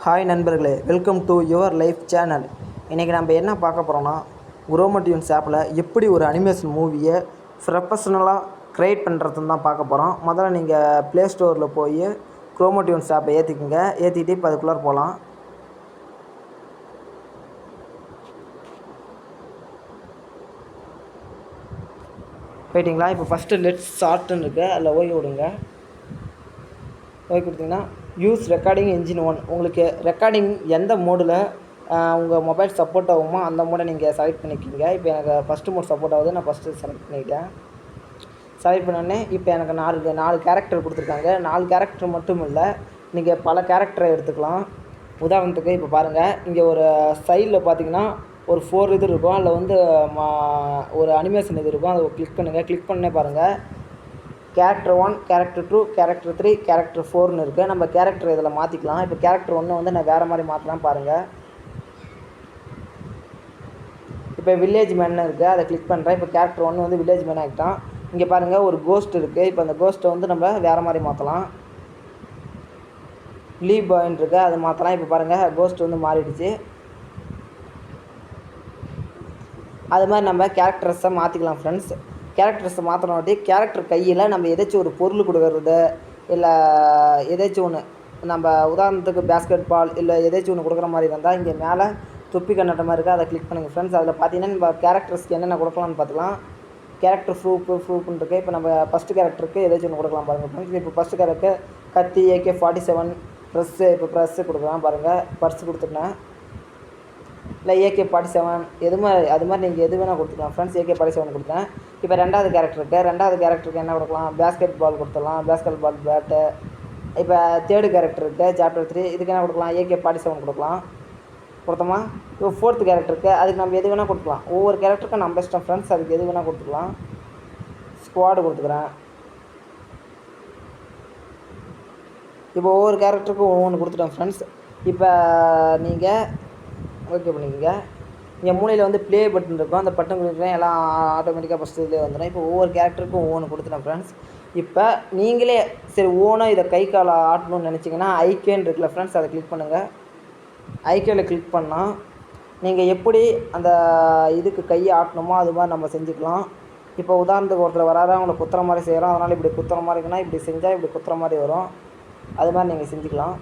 Hi நண்பர்களே, welcome to your life channel. இன்றைக்கி நம்ம என்ன பார்க்க போகிறோன்னா, குரோமடியூன்ஸ் ஆப்பில் எப்படி ஒரு அனிமேஷன் மூவியை ப்ரொஃபஷ்னலாக க்ரியேட் பண்ணுறதுன்னு தான் பார்க்க போகிறோம். முதல்ல நீங்கள் ப்ளே ஸ்டோரில் போய் குரோமடியூன்ஸ் ஆப்பை ஏற்றிக்கிங்க. ஏற்றிட்டு இப்போ அதுக்குள்ளார போகலாம். போயிட்டிங்களா? இப்போ ஃபஸ்ட்டு லெட்ஸ் ஸ்டார்ட்னு இருக்குது, அதில் ஓய்வு விடுங்க. ஓகே கொடுத்தீங்கன்னா யூஸ் ரெக்கார்டிங் என்ஜின் 1. உங்களுக்கு ரெக்கார்டிங் எந்த மோடில் உங்கள் மொபைல் சப்போர்ட் ஆகுமோ அந்த மோடை நீங்கள் செலக்ட் பண்ணிக்கிங்க. இப்போ எனக்கு ஃபஸ்ட்டு மோட் சப்போர்ட் ஆகுது, நான் ஃபஸ்ட்டு செலக்ட் பண்ணிக்கிட்டேன். செலக்ட் பண்ணோடனே இப்போ எனக்கு நாலு கேரக்டர் கொடுத்துருக்காங்க. 4 கேரக்டர் மட்டும் இல்லை, நீங்கள் பல கேரக்டரை எடுத்துக்கலாம். உதாரணத்துக்கு இப்போ பாருங்கள், இங்கே ஒரு சைடில் பார்த்தீங்கன்னா ஒரு 4 இது இருக்கும். அதில் வந்து ஒரு அனிமேஷன் இது இருக்கும். அதை கிளிக் பண்ணுங்கள். கிளிக் பண்ணே பாருங்கள், கேரக்டர் 1, கேரக்டர் 2, கேரக்டர் 3, கேரக்டர் 4ன்னு இருக்குது. நம்ம கேரக்டர் இதில் மாற்றிக்கலாம். இப்போ கேரக்டர் 1 வந்து நான் வேறு மாதிரி மாற்றலாம் பாருங்கள். இப்போ வில்லேஜ் மேன் இருக்குது, அதை கிளிக் பண்ணுறேன். இப்போ கேரக்டர் 1 வந்து வில்லேஜ் மேன் ஆகிட்டான். இங்கே பாருங்கள் ஒரு கோஸ்ட் இருக்குது. இப்போ அந்த கோஸ்ட்டை வந்து நம்ம வேறு மாதிரி மாற்றலாம். லீவ் பாயின்னு இருக்குது, அதை மாற்றலாம். இப்போ பாருங்கள் கோஸ்ட் வந்து மாறிடுச்சு. அது மாதிரி நம்ம கேரக்டர்ஸை மாற்றிக்கலாம் ஃப்ரெண்ட்ஸ். கேரக்டர்ஸை மாற்றினோட்டி கேரக்டர் கையில் நம்ம ஏதாச்சும் ஒரு பொருள் கொடுக்கறது, இல்லை ஏதாச்சும் ஒன்று, நம்ம உதாரணத்துக்கு பேஸ்கெட் பால் இல்லை ஏதாச்சும் ஒன்று கொடுக்குற மாதிரி இருந்தால் இங்கே மேலே தொப்பி கண்ணட்ட மாதிரி இருக்குது, அதை கிளிக் பண்ணுங்கள் ஃப்ரெண்ட்ஸ். அதில் பார்த்தீங்கன்னா நம்ம கேரக்டர்ஸ்க்கு என்னென்ன கொடுக்கலாம்னு பார்த்துக்கலாம். கேரக்டர் ப்ரூஃப்னு இருக்குது. இப்போ நம்ம ஃபஸ்ட்டு கேரக்டருக்கு ஏதாச்சும் ஒன்று கொடுக்கலாம் பாருங்கள் ஃப்ரெண்ட்ஸ். இப்போ ஃபஸ்ட்டு கேரக்டர் கத்தி, AK-47, ப்ரெஸ்ஸு. இப்போ ப்ரெஸ்ஸு கொடுக்கலாம் பாருங்கள், பர்ஸு கொடுத்துட்டேன். இல்லை AK-47 அது மாதிரி நீங்கள் எது வேணால் கொடுத்துக்கலாம் ஃப்ரெண்ட்ஸ். AK-47 கொடுத்தேன். இப்போ ரெண்டாவது கேரக்டருக்கு என்ன கொடுக்கலாம்? பேஸ்கெட் பால் கொடுத்துடலாம், பேஸ்கெட் பால் பேட்டு. இப்போ தேர்டு கேரக்டருக்கு சாப்டர் 3, இதுக்கு என்ன கொடுக்கலாம்? AK-47 கொடுக்கலாம். கொடுத்தோமா? இப்போ ஃபோர்த்து கேரக்டருக்கு அதுக்கு நம்ம எது வேணால் கொடுக்கலாம். ஒவ்வொரு கேரக்டருக்கும் நம்ம இஷ்டம் ஃப்ரெண்ட்ஸ், அதுக்கு எது வேணால் கொடுத்துக்கலாம். ஸ்குவாடு கொடுத்துக்கிறேன். இப்போ ஒவ்வொரு கேரக்டருக்கும் ஒவ்வொன்று கொடுத்துட்டேன் ஃப்ரெண்ட்ஸ். இப்போ நீங்கள் ஓகே பண்ணிக்கோங்க. இங்கே மூலையில் வந்து ப்ளே பட்டன் இருக்கும், அந்த பட்டன் கொடுத்துட்டேன், எல்லாம் ஆட்டோமேட்டிக்காக ஃபஸ்ட்டு இதிலே வந்துடும். இப்போ ஒவ்வொரு கேரக்டருக்கும் ஒவ்வொன்று கொடுத்துட்டேன் ஃப்ரெண்ட்ஸ். இப்போ நீங்களே சரி ஓனாக இதை கை காலை ஆட்டணும்னு நினச்சிங்கன்னா ஐக்கேன்னு இருக்குல்ல ஃப்ரெண்ட்ஸ், அதை கிளிக் பண்ணுங்கள். ஐக்கேவில் கிளிக் பண்ணால் நீங்கள் எப்படி அந்த இதுக்கு கையை ஆட்டணுமோ அது மாதிரி நம்ம செஞ்சுக்கலாம். இப்போ உதாரணத்துக்கு ஒருத்தர் வராது, அவங்கள குத்துற மாதிரி செய்கிறோம், அதனால் இப்படி குத்துற மாதிரி இருக்குன்னா இப்படி செஞ்சால் இப்படி குத்துற மாதிரி வரும். அது மாதிரி நீங்கள் செஞ்சுக்கலாம்.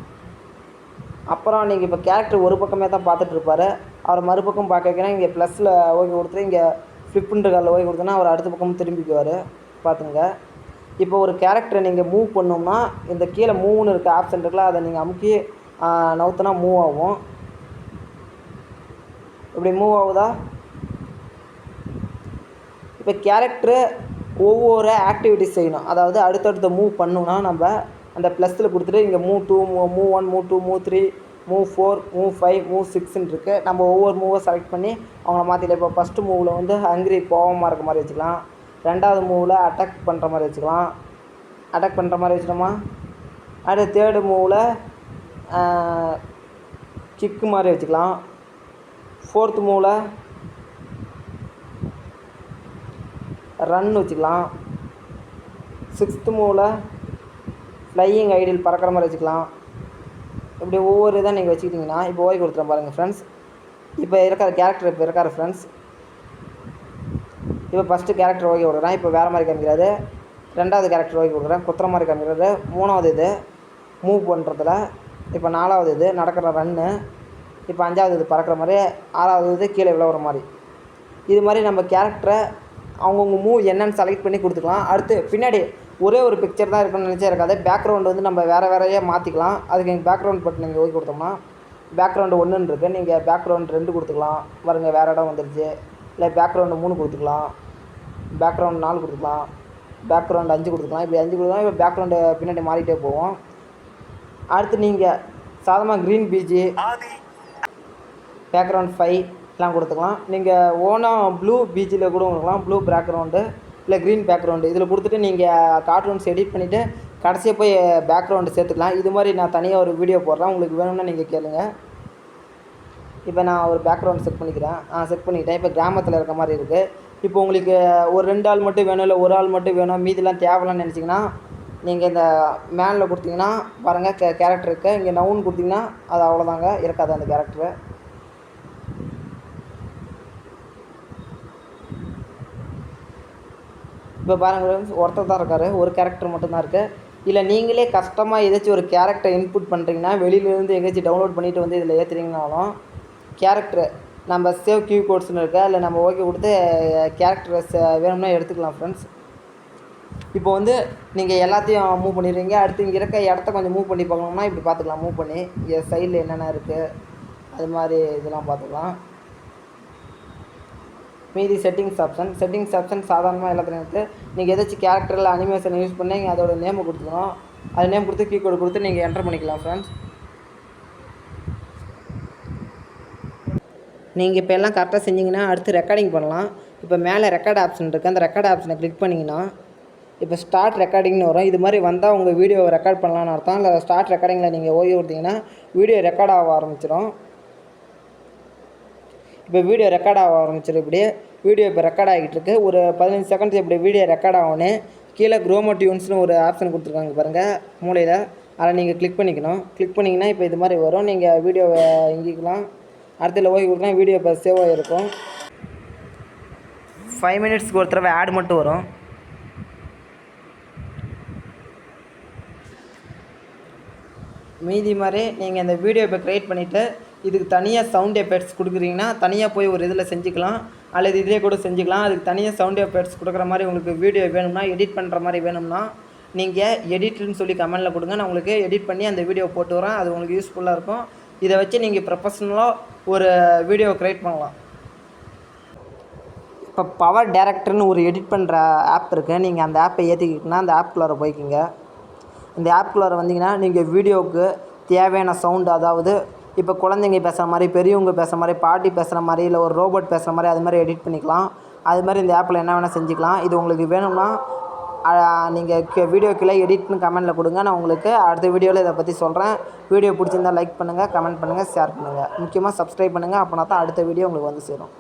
அப்புறம் நீங்கள் இப்போ கேரக்டர் ஒரு பக்கமே தான் பார்த்துட்ருப்பார், அவர் மறுபக்கம் பார்க்க வைக்கணும். இங்கே ப்ளஸில் ஓகே கொடுத்துட்டு இங்கே ஃப்ளிப்புன்ற காலில் ஓகே கொடுத்தோன்னா அவர் அடுத்த பக்கம் திரும்பிக்குவார். பார்த்துங்க. இப்போ ஒரு கேரக்டரை நீங்கள் மூவ் பண்ணோம்னா இந்த கீழே மூவ்னு இருக்க ஆப்ஷன் இருக்குல்ல, அதை நீங்கள் அமுக்கி நவுத்துனா மூவ் ஆகும். இப்படி மூவ் ஆகுதா? இப்போ கேரக்டரு ஒவ்வொரு ஆக்டிவிட்டிஸ் செய்யணும். அதாவது அடுத்தடுத்த மூவ் பண்ணணுன்னா நம்ம அந்த ப்ளஸில் கொடுத்துட்டு இங்கே move 2, move 1, move 2, move 3, move 4, move 5, move 6ன்னு இருக்குது. நம்ம ஒவ்வொரு மூவை செலக்ட் பண்ணி அவங்கள மாற்றிக்கலாம். இப்போ ஃபஸ்ட்டு மூவில் வந்து ஹங்கிரி கோவமாக இருக்க மாதிரி வச்சுக்கலாம். ரெண்டாவது மூவில் அட்டாக் பண்ணுற மாதிரி வச்சுக்கலாம். அட்டாக் பண்ணுற மாதிரி வச்சுட்டோமா? அடுத்து தேர்டு மூவில் கிக்கு மாதிரி வச்சுக்கலாம். ஃபோர்த்து மூவில் ரன் வச்சுக்கலாம். சிக்ஸ்த்து மூவில் ஃப்ளையிங் ஐடில் பறக்கிற மாதிரி வச்சுக்கலாம். இப்படி ஒவ்வொரு இதாக நீங்கள் வச்சுக்கிட்டிங்கன்னா இப்போ ஓய் கொடுத்துறேன் பாருங்கள் ஃப்ரெண்ட்ஸ். இப்போ இருக்கிற கேரக்டர் இப்போ இருக்கார் ஃப்ரெண்ட்ஸ். இப்போ ஃபஸ்ட்டு கேரக்டர் ஓகே கொடுக்குறேன், இப்போ வேறு மாதிரி காமிக்கிறாரு. ரெண்டாவது கேரக்டர் ஓகே கொடுக்குறேன், குத்துற மாதிரி காமிக்கிறாரு. மூணாவது இது மூவ் பண்ணுறதுல. இப்போ நாலாவது இது நடக்கிற ரன்னு. இப்போ அஞ்சாவது இது பறக்கிற மாதிரி. ஆறாவது இது கீழே விழுவுற மாதிரி. இது மாதிரி நம்ம கேரக்டரை அவங்கவுங்க மூவ் என்னென்னு செலக்ட் பண்ணி கொடுத்துக்கலாம். அடுத்து பின்னாடி ஒரே ஒரு பிக்சர் தான் இருக்குன்னு நினச்சா இருக்காது, பேக்ரவுண்டு வந்து நம்ம வேறையே மாற்றிக்கலாம். அதுக்கு நீங்கள் பேக்ரவுண்ட் பட்டன் நீங்கள் ஓகே கொடுத்தோம்னா பேக்ரவுண்டு 1ன்னு இருக்குது, நீங்கள் பேக்ரவுண்ட் 2 கொடுத்துக்கலாம். பாருங்கள் வேறு இடம் வந்துடுச்சு. இல்லை பேக்ரவுண்டு 3 கொடுத்துக்கலாம், பேக்ரவுண்ட் 4 கொடுத்துக்கலாம், பேக்ரவுண்ட் 5 கொடுத்துக்கலாம். இப்படி 5 கொடுத்தோம்னா இப்போ பேக்ரவுண்டு பின்னாடி மாறிட்டே போவோம். அடுத்து நீங்கள் சாதாரணமாக க்ரீன் பிஜி, பேக்ரவுண்ட் 5 எல்லாம் கொடுத்துக்கலாம். நீங்கள் ஓனாக ப்ளூ பிஜியில் கூட கொடுக்கலாம், ப்ளூ பேக்ரவுண்டு இல்லை க்ரீன் பேக்ரவுண்டு. இதில் கொடுத்துட்டு நீங்கள் கார்ட்டூன்ஸ் எடிட் பண்ணிவிட்டு கடைசியாக போய் பேக்ரவுண்டு சேர்த்துக்கலாம். இது மாதிரி நான் தனியாக ஒரு வீடியோ போடுறேன், உங்களுக்கு வேணும்னா நீங்கள் கேளுங்க. இப்போ நான் ஒரு பேக்ரவுண்ட் செட் பண்ணிக்கிட்டேன். இப்போ கிராமத்தில் இருக்க மாதிரி இருக்குது. இப்போ உங்களுக்கு ஒரு 2 ஆள் மட்டும் வேணும், இல்லை ஒரு ஆள் மட்டும் வேணும், மீதிலாம் தேவையில்லைன்னு நினச்சிங்கன்னா நீங்கள் இந்த மேனில் கொடுத்தீங்கன்னா பாருங்கள் கேரக்டர் இருக்குது. இங்கே நவுன் கொடுத்தீங்கன்னா அது அவ்வளோதாங்க, இருக்காது அந்த கேரக்டரு. இப்போ பாருங்கள் ஒருத்தர் தான் இருக்கார், ஒரு கேரக்டர் மட்டும்தான் இருக்குது. இல்லை நீங்களே கஷ்டமாக ஏதாச்சும் ஒரு கேரக்டர் இன்புட் பண்ணுறீங்கன்னா வெளியிலேருந்து எங்கேயாச்சும் டவுன்லோட் பண்ணிவிட்டு வந்து இதில் ஏற்றுறீங்கனாலும் கேரக்டரு நம்ம சேவ் கியூ கோட்ஸ்னு இருக்கா, இல்லை நம்ம ஓகே கொடுத்து கேரக்டர்ஸ் வேணும்னா எடுத்துக்கலாம் ஃப்ரெண்ட்ஸ். இப்போ வந்து நீங்கள் எல்லாத்தையும் மூவ் பண்ணிடுறீங்க. அடுத்து இங்கே இருக்க இடத்த கொஞ்சம் மூவ் பண்ணி பார்க்கணும்னா இப்படி பார்த்துக்கலாம். மூவ் பண்ணி இங்கே சைடில் என்னென்ன இருக்குது அது மாதிரி இதெல்லாம் பார்த்துக்கலாம். மீதி செட்டிங்ஸ் ஆப்ஷன் சாதாரணமாக எல்லாத்துலையும் இருக்குது. நீங்கள் ஏதாச்சும் கேரக்டரில் அனிமேஷன் யூஸ் பண்ணி அதோட நேமை கொடுத்துக்கணும். அது நேம் கொடுத்து கீ-கோடு கொடுத்து நீங்கள் என்டர் பண்ணிக்கலாம் ஃப்ரெண்ட்ஸ். நீங்கள் இப்போ எல்லாம் கரெக்டாக செஞ்சிங்கன்னா அடுத்து ரெக்கார்டிங் பண்ணலாம். இப்போ மேலே ரெக்கார்ட் ஆப்ஷன் இருக்குது, அந்த ரெக்கார்ட் ஆப்ஷனை கிளிக் பண்ணிங்கன்னா இப்போ ஸ்டார்ட் ரெக்கார்டிங்னு வரும். இது மாதிரி வந்தால் உங்கள் வீடியோவை ரெக்கார்ட் பண்ணலான்னு அர்த்தம். இல்லை ஸ்டார்ட் ரெக்கார்டிங்கில் நீங்கள் ஓகே கொடுத்தீங்கன்னா வீடியோ ரெக்கார்ட் ஆக ஆரம்பிச்சிடும். இப்போ வீடியோ ரெக்கார்ட் ஆக ஆரம்பிச்சிடும். இப்படியே வீடியோ இப்போ ரெக்கார்ட் ஆகிட்டு இருக்கு. ஒரு 15 செகண்ட்ஸ் இப்படி வீடியோ ரெக்கார்ட் ஆகணும். கீழே குரோமோ டியூன்ஸ்னு ஒரு ஆப்ஷன் கொடுத்துருக்காங்க பாருங்கள் மூலையில், அதை நீங்கள் கிளிக் பண்ணிக்கணும். கிளிக் பண்ணிங்கன்னா இப்போ இது மாதிரி வரும். நீங்கள் வீடியோவை இங்கிக்கலாம். அடுத்ததில் ஓகே கொடுத்தா வீடியோ இப்போ சேவ் ஆகிருக்கும். 5 மினிட்ஸ்க்கு ஒரு தடவை ஆட் மட்டும் வரும். மீதி மாதிரி நீங்கள் இந்த வீடியோ இப்போ க்ரியேட் பண்ணிவிட்டு இதுக்கு தனியாக சவுண்ட் எஃபெக்ட்ஸ் கொடுக்குறீங்கன்னா தனியாக போய் ஒரு இதில் செஞ்சுக்கலாம், அல்லது இதிலே கூட செஞ்சுக்கலாம். அதுக்கு தனியாக சவுண்ட் எஃபெக்ட்ஸ் கொடுக்குற மாதிரி உங்களுக்கு வீடியோ வேணும்னா, எடிட் பண்ணுற மாதிரி வேணும்னா நீங்கள் எடிட்னு சொல்லி கமெண்டில் கொடுங்க. நான் உங்களுக்கு எடிட் பண்ணி அந்த வீடியோ போட்டு வரேன். அது உங்களுக்கு யூஸ்ஃபுல்லாக இருக்கும். இதை வச்சு நீங்கள் ப்ரொஃபஷ்னலாக ஒரு வீடியோ க்ரியேட் பண்ணலாம். இப்போ பவர் டேரக்டர்னு ஒரு எடிட் பண்ணுற ஆப் இருக்குது. நீங்கள் அந்த ஆப்பை ஏற்றிக்கிட்டிங்கன்னா அந்த ஆப்குள்ளார போய்க்கிங்க. இந்த ஆப்குள்ளார வந்தீங்கன்னா நீங்கள் வீடியோவுக்கு தேவையான சவுண்டு, அதாவது இப்போ குழந்தைங்க பேசுகிற மாதிரி, பெரியவங்க பேசுகிற மாதிரி, பாட்டி பேசுகிற மாதிரி, இல்லை ஒரு ரோபோட் பேசுகிற மாதிரி அது மாதிரி எடிட் பண்ணிக்கலாம். அது மாதிரி இந்த ஆப்பில் என்ன வேணால் செஞ்சுக்கலாம். இது உங்களுக்கு வேணும்னா நீங்கள் வீடியோக்குள்ளே எடிட்னு கமெண்டில் கொடுங்க. நான் உங்களுக்கு அடுத்த வீடியோவில் இதை பற்றி சொல்கிறேன். வீடியோ பிடிச்சிருந்தால் லைக் பண்ணுங்கள், கமெண்ட் பண்ணுங்கள், ஷேர் பண்ணுங்கள். முக்கியமாக சப்ஸ்கிரைப் பண்ணுங்கள். அப்படின்னா தான் அடுத்த வீடியோ உங்களுக்கு வந்து சேரும்.